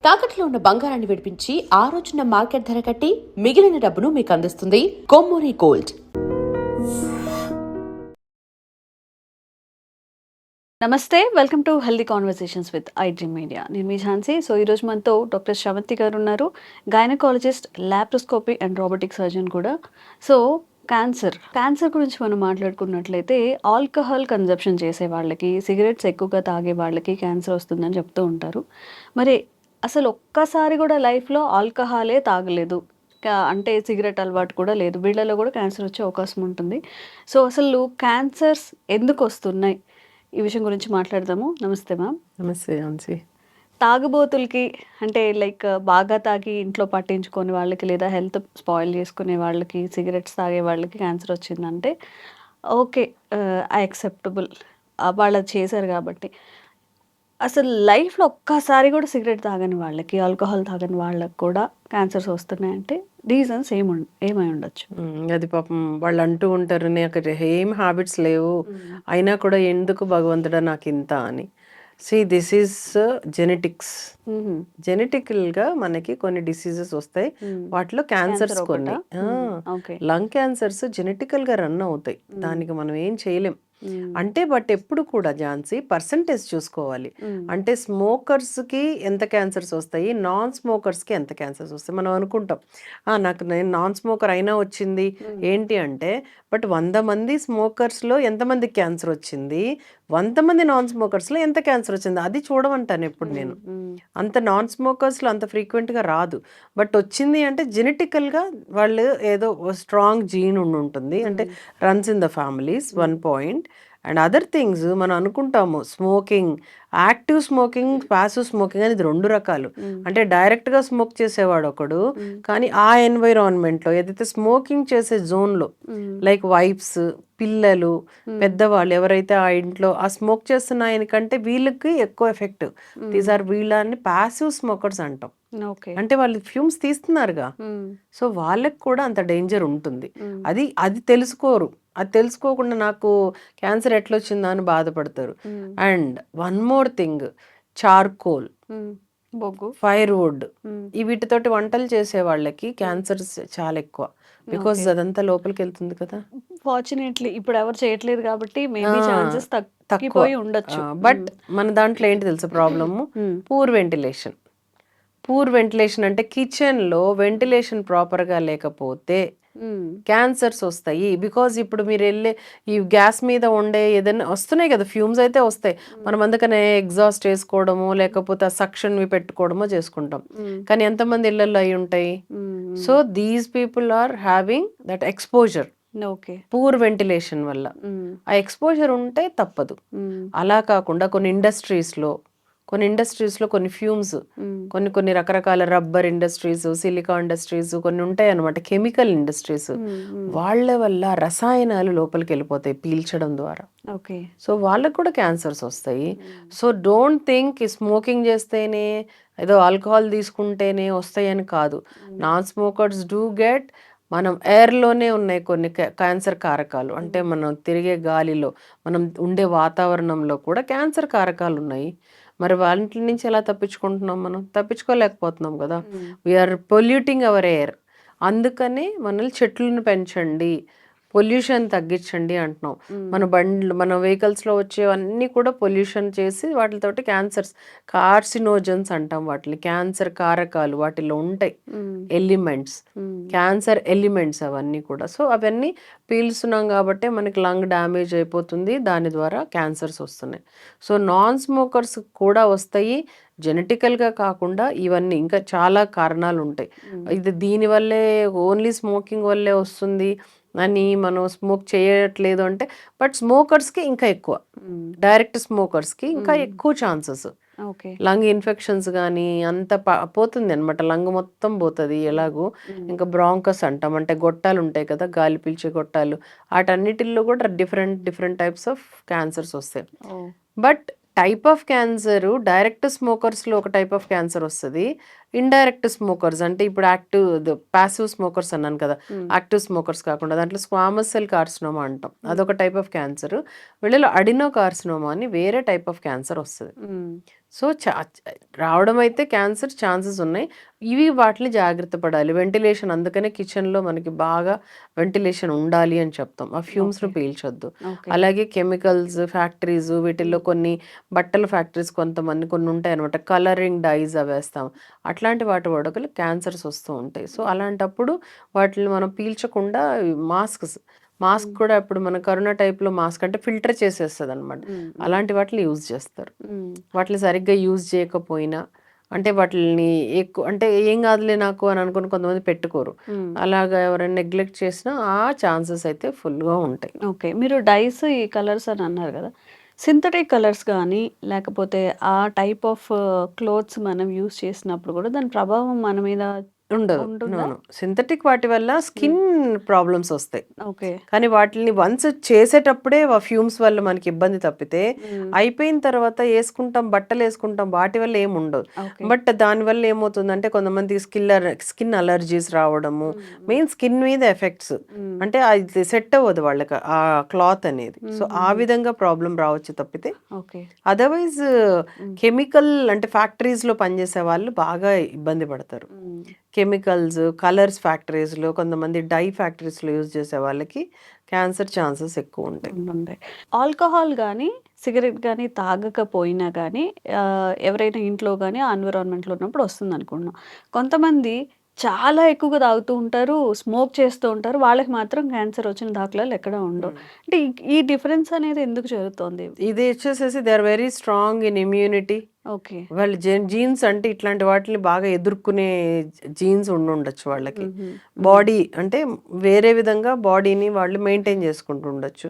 తాకట్లో ఉన్న బంగారాన్ని విడిపించి ఆ రోజున మార్కెట్ ధర కట్టి మిగిలిన డబ్బును మీకు అందిస్తుంది కొమ్మూరి గోల్డ్. నమస్తే, welcome to healthy conversations with iDream media. నేను మీ ఝాన్సీ. సో ఈరోజు మనతో డాక్టర్ శ్రవంతి గారు ఉన్నారు, gynaecologist, laparoscopy and robotic surgeon కూడా. సో క్యాన్సర్ గురించి మనం మాట్లాడుకున్నట్లయితే ఆల్కహాల్ కన్జప్షన్ చేసే వాళ్ళకి, సిగరెట్స్ ఎక్కువగా తాగే వాళ్ళకి క్యాన్సర్ వస్తుందని చెప్తూ ఉంటారు. మరి అసలు ఒక్కసారి కూడా లైఫ్లో ఆల్కహాలే తాగలేదు, అంటే సిగరెట్ అలవాటు కూడా లేదు, వీళ్ళలో కూడా క్యాన్సర్ వచ్చే అవకాశం ఉంటుంది. సో అసలు క్యాన్సర్స్ ఎందుకు వస్తున్నాయి, ఈ విషయం గురించి మాట్లాడదాము. నమస్తే మ్యామ్. నమస్తే ఝాన్సీ. తాగుబోతులకి, అంటే లైక్ బాగా తాగి ఇంట్లో పట్టించుకొని వాళ్ళకి, లేదా హెల్త్ స్పాయిల్ చేసుకునే వాళ్ళకి, సిగరెట్స్ తాగే వాళ్ళకి క్యాన్సర్ వచ్చిందంటే ఓకే, యాక్సెప్టబుల్, వాళ్ళు చేశారు కాబట్టి. అసలు లైఫ్లో ఒక్కసారి కూడా సిగరెట్ తాగని వాళ్ళకి, ఆల్కహాల్ తాగని వాళ్ళకి కూడా క్యాన్సర్స్ వస్తున్నాయంటే రీజన్స్ ఏమై ఉండొచ్చు? అది పాపం వాళ్ళు అంటూ ఉంటారు, నాకు ఏం హ్యాబిట్స్ లేవు అయినా కూడా ఎందుకు భగవంతుడా నాకు ఇంత అని. This is genetics. జెనెటికల్గా మనకి కొన్ని డిసీజెస్ వస్తాయి, వాటిలో క్యాన్సర్స్ కొన్ని. లంగ్ క్యాన్సర్స్ జెనెటికల్గా రన్ అవుతాయి, దానికి మనం ఏం చేయలేం. అంటే బట్ ఎప్పుడు కూడా ఝాన్సీ పర్సంటేజ్ చూసుకోవాలి. అంటే స్మోకర్స్కి ఎంత క్యాన్సర్స్ వస్తాయి, నాన్ స్మోకర్స్కి ఎంత క్యాన్సర్స్ వస్తాయి. మనం అనుకుంటాం నాకు నేను నాన్ స్మోకర్ అయినా వచ్చింది ఏంటి అంటే, బట్ 100 మంది స్మోకర్స్లో ఎంతమందికి క్యాన్సర్ వచ్చింది, 100 మంది నాన్ స్మోకర్స్లో ఎంత క్యాన్సర్ వచ్చింది, అది చూడమంటాను ఎప్పుడు నేను. అంత నాన్ స్మోకర్స్లో అంత ఫ్రీక్వెంట్గా రాదు, బట్ వచ్చింది అంటే జెనెటికల్గా వాళ్ళు ఏదో స్ట్రాంగ్ జీన్ ఉంటుంది, అంటే runs in the families. 1 point. And other things మనం అనుకుంటాము smoking, active smoking, passive smoking అనేది 2 రకాలు. అంటే డైరెక్ట్గా స్మోక్ చేసేవాడు ఒకడు, కానీ ఆ ఎన్వైరాన్మెంట్లో ఏదైతే స్మోకింగ్ చేసే జోన్లో లైక్ వైఫ్స్, పిల్లలు, పెద్దవాళ్ళు ఎవరైతే ఆ ఇంట్లో ఆ స్మోక్ చేస్తున్న ఆయనకంటే వీళ్ళకి ఎక్కువ ఎఫెక్ట్. వీళ్ళని ప్యాసివ్ స్మోకర్స్ అంటాం. అంటే వాళ్ళు ఫ్యూమ్స్ తీస్తున్నారుగా, సో వాళ్ళకి కూడా అంత డేంజర్ ఉంటుంది. అది తెలుసుకోరు. అది తెలుసుకోకుండా నాకు క్యాన్సర్ ఎట్లొచ్చిందా అని బాధపడతారు. And 1 more thing, charcoal, firewood, వీటితోటి వంటలు చేసే వాళ్ళకి క్యాన్సర్స్ చాలా ఎక్కువ, బికాస్ అదంతా లోపలికి వెళ్తుంది కదా. ఫార్చునేట్లీ ఇప్పుడు ఎవరు చేయట్లేదు కాబట్టి మేబీ ఛాన్సెస్ తగ్గిపోయి ఉండొచ్చు. బట్ మన దాంట్లో ఏంటి తెలుసా problem, poor ventilation. Poor ventilation అంటే కిచెన్లో వెంటిలేషన్ ప్రాపర్గా లేకపోతే క్యాన్సర్స్ వస్తాయి. బికాజ్ ఇప్పుడు మీరు వెళ్ళే ఈ గ్యాస్ మీద ఉండే ఏదైనా వస్తున్నాయి కదా, ఫ్యూమ్స్ అయితే వస్తాయి. మనం అందుకనే ఎగ్జాస్ట్ చేసుకోవడము, లేకపోతే ఆ సక్షన్వి పెట్టుకోవడమో చేసుకుంటాం. కానీ ఎంతమంది ఇళ్లలో అయి ఉంటాయి. So these people are having that exposure, poor ventilation వల్ల. ఆ ఎక్స్పోజర్ ఉంటే తప్పదు. అలా కాకుండా కొన్ని ఇండస్ట్రీస్లో కొన్ని ఫ్యూమ్స్, కొన్ని రకరకాల రబ్బర్ ఇండస్ట్రీస్, సిలికా ఇండస్ట్రీస్ కొన్ని ఉంటాయి అన్నమాట, కెమికల్ ఇండస్ట్రీస్. వాళ్ళ వల్ల రసాయనాలు లోపలికి వెళ్ళిపోతాయి పీల్చడం ద్వారా. సో వాళ్ళకు కూడా క్యాన్సర్స్ వస్తాయి. సో డోంట్ థింక్ స్మోకింగ్ చేస్తేనే, ఏదో ఆల్కహాల్ తీసుకుంటేనే వస్తాయని కాదు. నాన్ స్మోకర్స్ డూ గెట్, మనం ఎయిర్లోనే ఉన్నాయి కొన్ని క్యాన్సర్ కారకాలు. అంటే మనం తిరిగే గాలిలో, మనం ఉండే వాతావరణంలో కూడా క్యాన్సర్ కారకాలు ఉన్నాయి. మరి వాటి నుంచి ఎలా తప్పించుకుంటున్నాం? మనం తప్పించుకోలేకపోతున్నాం కదా. We are polluting our air. అందుకనే మనల్ని చెట్లను పెంచండి, పొల్యూషన్ తగ్గించండి అంటున్నాం. మన వెహికల్స్లో వచ్చేవన్నీ కూడా పొల్యూషన్ చేసి వాటితోటి క్యాన్సర్స్, కార్సినోజన్స్ అంటాం వాటిని, క్యాన్సర్ కారకాలు వాటిలో ఉంటాయి, ఎలిమెంట్స్, క్యాన్సర్ ఎలిమెంట్స్ అవన్నీ కూడా. సో అవన్నీ పీల్చున్నాం కాబట్టి మనకి లంగ్ డ్యామేజ్ అయిపోతుంది, దాని ద్వారా క్యాన్సర్స్ వస్తున్నాయి. సో నాన్ స్మోకర్స్ కూడా వస్తాయి, జెనెటికల్గా కాకుండా ఇవన్నీ ఇంకా చాలా కారణాలు ఉంటాయి. ఇది దీనివల్లే, ఓన్లీ స్మోకింగ్ వల్లే వస్తుంది అని మనం స్మోక్ చేయట్లేదు అంటే, బట్ స్మోకర్స్కి ఇంకా ఎక్కువ, డైరెక్ట్ స్మోకర్స్కి ఇంకా ఎక్కువ ఛాన్సెస్. లంగ్ ఇన్ఫెక్షన్స్ కానీ అంత పోతుంది అనమాట, లంగ్ మొత్తం పోతుంది. ఎలాగో ఇంకా బ్రాంకస్ అంటాం, అంటే గొట్టాలు ఉంటాయి కదా, గాలి పీల్చే గొట్టాలు, వాటన్నిటిల్లో కూడా డిఫరెంట్ టైప్స్ ఆఫ్ క్యాన్సర్స్ వస్తాయి. But type of cancer, direct స్మోకర్స్లో ఒక టైప్ ఆఫ్ క్యాన్సర్ వస్తుంది, ఇండైరెక్ట్ స్మోకర్స్ అంటే ఇప్పుడు ప్యాసివ్ స్మోకర్స్ అన్నాను కదా, యాక్టివ్ స్మోకర్స్ కాకుండా దాంట్లో స్క్వామస్ సెల్ కార్సినోమా అంటాం, అదొక టైప్ ఆఫ్ క్యాన్సర్. వీళ్ళలో అడినో కార్సినోమా అని వేరే టైప్ ఆఫ్ క్యాన్సర్ వస్తుంది. సో రావడం అయితే క్యాన్సర్ ఛాన్సెస్ ఉన్నాయి. ఇవి వాటిని జాగ్రత్త పడాలి. వెంటిలేషన్, అందుకనే కిచెన్లో మనకి బాగా వెంటిలేషన్ ఉండాలి అని చెప్తాం. ఆ ఫ్యూమ్స్ను పీల్చొద్దు. అలాగే కెమికల్స్ ఫ్యాక్టరీస్, వీటిల్లో కొన్ని బట్టల ఫ్యాక్టరీస్ కొన్ని ఉంటాయి అనమాట, కలరింగ్ డైస్ అవి వేస్తాం, అట్లాంటి వాటి వడకలు క్యాన్సర్స్ వస్తూ ఉంటాయి. సో అలాంటప్పుడు వాటిని మనం పీల్చకుండా మాస్క్ కూడా ఇప్పుడు మన కరోనా టైప్లో మాస్క్ అంటే ఫిల్టర్ చేసేస్తుంది అనమాట, అలాంటి వాటిని యూజ్ చేస్తారు. వాటిని సరిగ్గా యూజ్ చేయకపోయినా అంటే వాటిని ఎక్కువ అంటే ఏం కాదులే నాకు అని అనుకుని కొంతమంది పెట్టుకోరు. అలాగా ఎవరైనా నెగ్లెక్ట్ చేసినా ఆ ఛాన్సెస్ అయితే ఫుల్గా ఉంటాయి. ఓకే, మీరు డైస్ ఈ కలర్స్ అని అన్నారు కదా, సింథటిక్ కలర్స్ కానీ లేకపోతే ఆ టైప్ ఆఫ్ క్లోత్స్ మనం యూస్ చేసినప్పుడు కూడా దాని ప్రభావం మన మీద ఉండదు. ఉంటుందా? సింథటిక్ వాటి వల్ల స్కిన్ ప్రాబ్లమ్స్ వస్తాయి, ఓకే. కానీ వాటిని వన్స్ చేసేటప్పుడే ఫ్యూమ్స్ వల్ల మనకి ఇబ్బంది తప్పితే అయిపోయిన తర్వాత బట్టలు వేసుకుంటాం, వాటి వల్ల ఏమి ఉండదు. బట్ దానివల్ల ఏమవుతుందంటే కొంతమంది స్కిన్ అలర్జీస్ రావడము, మెయిన్ స్కిన్ మీద ఎఫెక్ట్స్, అంటే అది సెట్ అవ్వదు వాళ్ళకి ఆ క్లాత్ అనేది. సో ఆ విధంగా ప్రాబ్లం రావచ్చు తప్పితే అదర్వైజ్ కెమికల్ అంటే ఫ్యాక్టరీస్ లో పనిచేసే వాళ్ళు బాగా ఇబ్బంది పడతారు. కెమికల్స్, కలర్స్ ఫ్యాక్టరీస్లో, కొంతమంది డై ఫ్యాక్టరీస్లో యూజ్ చేసే వాళ్ళకి క్యాన్సర్ ఛాన్సెస్ ఎక్కువ ఉంటాయి. ఆల్కహాల్ కానీ సిగరెట్ కానీ తాగకపోయినా కానీ ఎవరైనా ఇంట్లో కానీ ఎన్విరాన్మెంట్లో ఉన్నప్పుడు వస్తుంది అనుకుంటున్నాం. కొంతమంది చాలా ఎక్కువగా తాగుతూ ఉంటారు, స్మోక్ చేస్తూ ఉంటారు, వాళ్ళకి మాత్రం క్యాన్సర్ వచ్చిన దాఖలాలు ఎక్కడ ఉండవు. అంటే ఈ డిఫరెన్స్ అనేది ఎందుకు జరుగుతుంది? ఇది వచ్చేసేసి they are very strong in immunity. Okay. వాళ్ళ జీన్స్ అంటే ఇట్లాంటి వాటిని బాగా ఎదుర్కొనే జీన్స్ ఉండొచ్చు వాళ్ళకి. బాడీ అంటే వేరే విధంగా బాడీని వాళ్ళు మెయింటైన్ చేసుకుంటూ ఉండొచ్చు.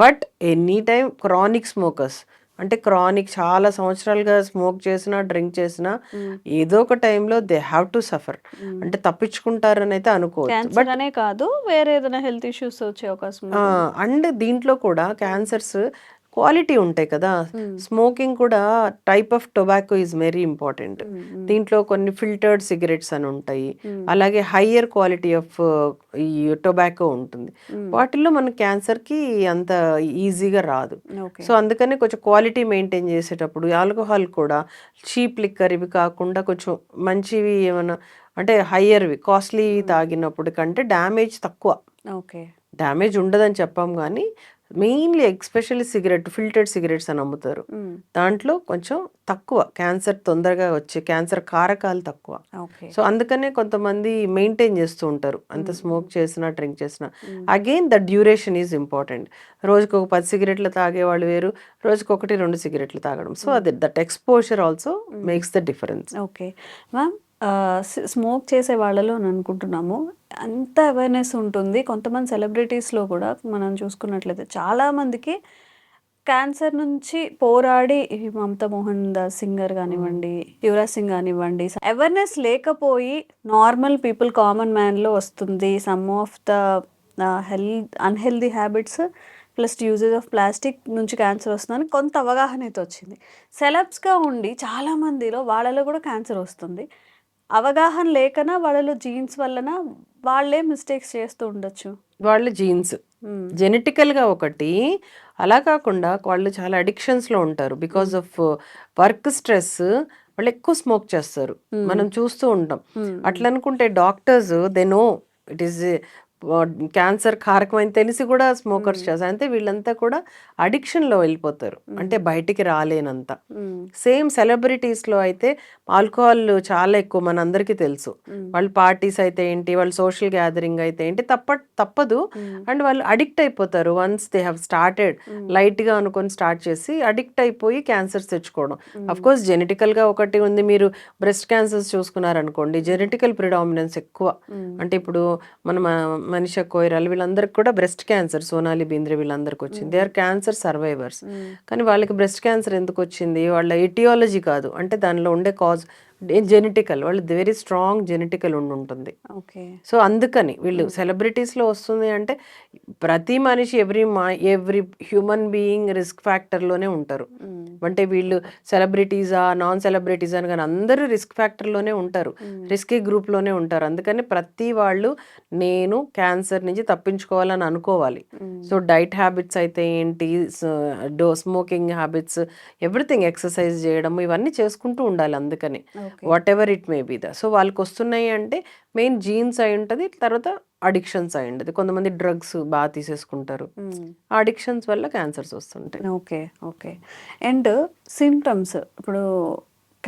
But any time chronic smokers అంటే చాలా సంవత్సరాలుగా స్మోక్ చేసినా డ్రింక్ చేసినా ఏదో ఒక టైంలో దే హ్యావ్ టు సఫర్. అంటే తప్పించుకుంటారని అయితే అనుకోవచ్చు. బట్ అనే కాదు, వేరే ఏదైనా హెల్త్ ఇష్యూస్ వచ్చే అవకాశం. అండ్ దీంట్లో కూడా క్యాన్సర్స్ క్వాలిటీ ఉంటాయి కదా. స్మోకింగ్ కూడా type of tobacco is very important. దీంట్లో కొన్ని ఫిల్టర్డ్ సిగరెట్స్ అని ఉంటాయి, అలాగే హయ్యర్ క్వాలిటీ ఆఫ్ ఈ టొబాకో ఉంటుంది. వాటిల్లో మన క్యాన్సర్కి అంత ఈజీగా రాదు. సో అందుకని కొంచెం క్వాలిటీ మెయింటైన్ చేసేటప్పుడు ఆల్కహాల్ కూడా చీప్ లిక్కర్ ఇవి కాకుండా కొంచెం మంచివి ఏమైనా అంటే హయ్యర్వి కాస్ట్లీ తాగినప్పుడు కంటే డ్యామేజ్ తక్కువ. డ్యామేజ్ ఉండదని చెప్పాం కానీ మెయిన్లీ ఎస్పెషల్లీ ఫిల్టర్డ్ సిగరెట్స్ అని అమ్ముతారు, దాంట్లో కొంచెం తక్కువ క్యాన్సర్ తొందరగా వచ్చే క్యాన్సర్ కారకాలు తక్కువ. సో అందుకనే కొంతమంది మెయింటైన్ చేస్తూ ఉంటారు, అంత స్మోక్ చేసినా డ్రింక్ చేసినా. Again the duration is important. రోజుకి ఒక 10 సిగరెట్లు తాగేవాళ్ళు వేరు, రోజుకి 1-2 సిగరెట్లు తాగడం. So that exposure also makes the difference. Okay ma'am, smoke చేసే వాళ్ళలో అని అనుకుంటున్నాము అంత అవేర్నెస్ ఉంటుంది. కొంతమంది సెలబ్రిటీస్లో కూడా మనం చూసుకున్నట్లయితే చాలామందికి క్యాన్సర్ నుంచి పోరాడి, ఈ మమతా మోహన్ దాస్ సింగర్ కానివ్వండి, యువరాజ్ సింగ్ కానివ్వండి, అవేర్నెస్ లేకపోయి నార్మల్ పీపుల్ కామన్ మ్యాన్లో వస్తుంది. Some of the unhealthy habits plus uses of plastic నుంచి క్యాన్సర్ వస్తుందని కొంత అవగాహన అయితే వచ్చింది. సెలబ్స్గా ఉండి చాలామందిలో వాళ్ళలో కూడా క్యాన్సర్ వస్తుంది. అవగాహన లేకనా వాళ్ళలో జీన్స్ వలన వాళ్ళే మిస్టేక్స్ చేస్తూ ఉండొచ్చు. వాళ్ళ జీన్స్ జెనెటికల్గా ఒకటి, అలా కాకుండా వాళ్ళు చాలా అడిక్షన్స్లో ఉంటారు. బికాస్ ఆఫ్ వర్క్ స్ట్రెస్ వాళ్ళు ఎక్కువ స్మోక్ చేస్తారు, మనం చూస్తూ ఉంటాం. అట్లా అనుకుంటే doctors they know it is cancer కారకం అని తెలిసి కూడా స్మోకర్స్ చేస్తారు. అంటే వీళ్ళంతా కూడా అడిక్షన్లో వెళ్ళిపోతారు, అంటే బయటికి రాలేనంత. సేమ్ సెలబ్రిటీస్లో అయితే ఆల్కహాల్ చాలా ఎక్కువ, మన అందరికీ తెలుసు. వాళ్ళు పార్టీస్ అయితే ఏంటి, వాళ్ళు సోషల్ గ్యాదరింగ్ అయితే ఏంటి తప్పదు. అండ్ వాళ్ళు అడిక్ట్ అయిపోతారు. వన్స్ దే హ్యావ్ స్టార్టెడ్ లైట్గా అనుకొని స్టార్ట్ చేసి అడిక్ట్ అయిపోయి క్యాన్సర్స్ తెచ్చుకోవడం. అఫ్ కోర్స్ జెనెటికల్గా ఒకటి ఉంది. మీరు బ్రెస్ట్ క్యాన్సర్స్ చూసుకున్నారనుకోండి, జెనెటికల్ ప్రిడామినెన్స్ ఎక్కువ. అంటే ఇప్పుడు మన మనీషా కోయిరాల్ వీళ్ళందరికీ కూడా బ్రెస్ట్ క్యాన్సర్, సోనాలి బింద్రే వీళ్ళందరికీ వచ్చింది. They are cancer survivors. కానీ వాళ్ళకి బ్రెస్ట్ క్యాన్సర్ ఎందుకు వచ్చింది, వాళ్ళ ఎటియాలజీ కాదు, అంటే దానిలో ఉండే కాజ్ జెనెటికల్ వాళ్ళు వెరీ స్ట్రాంగ్ జెనెటికల్ ఉంటుంది. ఓకే. సో అందుకని వీళ్ళు సెలబ్రిటీస్లో వస్తుంది అంటే ప్రతి మనిషి ఎవ్రీ హ్యూమన్ బీయింగ్ రిస్క్ ఫ్యాక్టర్లోనే ఉంటారు. అంటే వీళ్ళు సెలబ్రిటీసా నాన్ సెలబ్రిటీసా అని కానీ అందరూ రిస్క్ ఫ్యాక్టర్లోనే ఉంటారు, రిస్కీ గ్రూప్లోనే ఉంటారు. అందుకని ప్రతి వాళ్ళు నేను క్యాన్సర్ నుంచి తప్పించుకోవాలని అనుకోవాలి. సో డైట్ హ్యాబిట్స్ అయితే ఏంటి, స్మోకింగ్ హ్యాబిట్స్, ఎవ్రీథింగ్, ఎక్సర్సైజ్ చేయడం, ఇవన్నీ చేసుకుంటూ ఉండాలి. అందుకని what ever it may be so వాళ్ళకి వస్తున్నాయి అంటే మెయిన్ జీన్స్ అయి ఉంటుంది, తర్వాత అడిక్షన్స్ అయి ఉంటుంది. కొంతమంది డ్రగ్స్ బాగా తీసేసుకుంటారు, ఆ అడిక్షన్స్ వల్ల క్యాన్సర్స్ వస్తుంటాయి. ఓకే. ఓకే. అండ్ సిమ్టమ్స్, ఇప్పుడు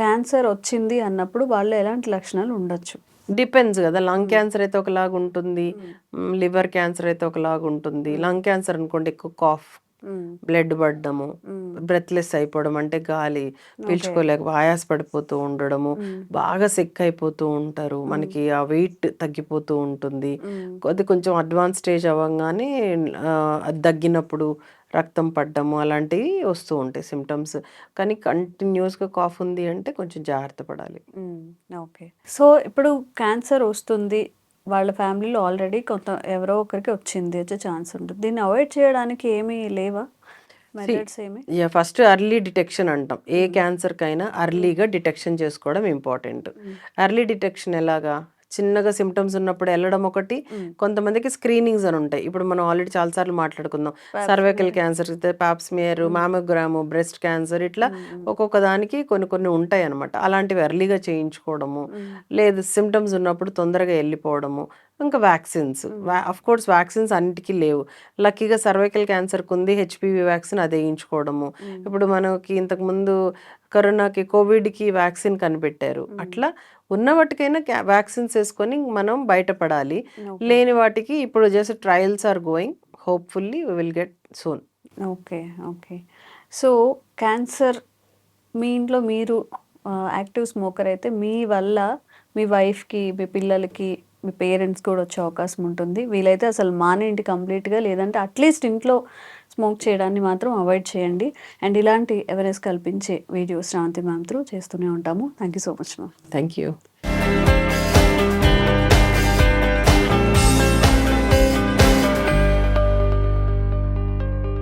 క్యాన్సర్ వచ్చింది అన్నప్పుడు వాళ్ళు ఎలాంటి లక్షణాలు ఉండొచ్చు? డిపెండ్స్ కదా, లంగ్ క్యాన్సర్ అయితే ఒకలాగా ఉంటుంది, లివర్ క్యాన్సర్ అయితే ఒకలాగా ఉంటుంది. లంగ్ క్యాన్సర్ అనుకోండి ఎక్కువ కాఫ్, బ్లడ్ పడ్డము, బ్రెత్లెస్ అయిపోవడం, అంటే గాలి పీల్చుకోలేక ఆయాస పడిపోతూ ఉండడము, బాగా సిక్ అయిపోతూ ఉంటారు, మనకి ఆ వెయిట్ తగ్గిపోతూ ఉంటుంది. అది కొంచెం అడ్వాన్స్ స్టేజ్ అవ్వగానే అది తగ్గినప్పుడు రక్తం పడ్డము అలాంటివి వస్తూ ఉంటాయి సిమ్టమ్స్. కానీ కంటిన్యూస్గా కాఫ్ ఉంది అంటే కొంచెం జాగ్రత్త పడాలి. ఓకే. సో ఇప్పుడు క్యాన్సర్ వస్తుంది, వాళ్ళ ఫ్యామిలీలో ఆల్రెడీ ఎవరో ఒకరికి వచ్చే ఛాన్స్ ఉంటుంది. దీన్ని అవాయిడ్ చేయడానికి ఏమీ లేవా మెథడ్స్ ఏమి? ఫస్ట్ ఎర్లీ డిటెక్షన్ అంటాం. ఏ క్యాన్సర్కైనా అర్లీగా డిటెక్షన్ చేసుకోవడం ఇంపార్టెంట్. ఎర్లీ డిటెక్షన్ ఎలాగా, చిన్నగా సిమ్టమ్స్ ఉన్నప్పుడు వెళ్ళడం ఒకటి, కొంతమందికి స్క్రీనింగ్స్ అని ఉంటాయి. ఇప్పుడు మనం ఆల్రెడీ చాలాసార్లు మాట్లాడుకుందాం, cervical cancer, pap smear, mammogram, breast cancer, ఇట్లా ఒక్కొక్క దానికి కొన్ని కొన్ని ఉంటాయి అనమాట. అలాంటివి ఎర్లీగా చేయించుకోవడము, లేదు సిమ్టమ్స్ ఉన్నప్పుడు తొందరగా వెళ్ళిపోవడము. ఇంకా వ్యాక్సిన్స్, అఫ్ కోర్స్ వ్యాక్సిన్స్ అన్నిటికీ లేవు. లక్కీగా సర్వైకల్ క్యాన్సర్కి ఉంది హెచ్పివి వ్యాక్సిన్, అది వేయించుకోవడము. ఇప్పుడు మనకి ఇంతకుముందు కరోనాకి, కోవిడ్కి వ్యాక్సిన్ కనిపెట్టారు. అట్లా ఉన్న వాటికైనా వ్యాక్సిన్స్ వేసుకొని మనం బయటపడాలి. లేని వాటికి ఇప్పుడు just trials are going, hopefully we will get soon. Okay. Okay. So cancer, మీ ఇంట్లో మీరు యాక్టివ్ స్మోకర్ అయితే మీ వల్ల మీ వైఫ్కి, మీ పిల్లలకి, మీ పేరెంట్స్ కూడా వచ్చే అవకాశం ఉంటుంది. వీలైతే అసలు మానేయండి కంప్లీట్గా, లేదంటే అట్లీస్ట్ ఇంట్లో స్మోక్ చేయడాన్ని మాత్రం అవాయిడ్ చేయండి. అండ్ ఇలాంటి అవేర్నెస్ కల్పించే వీడియోస్ శ్రావంతి మ్యామ్ త్రూ చేస్తూనే ఉంటాము. Thank you so much ma'am. Thank you.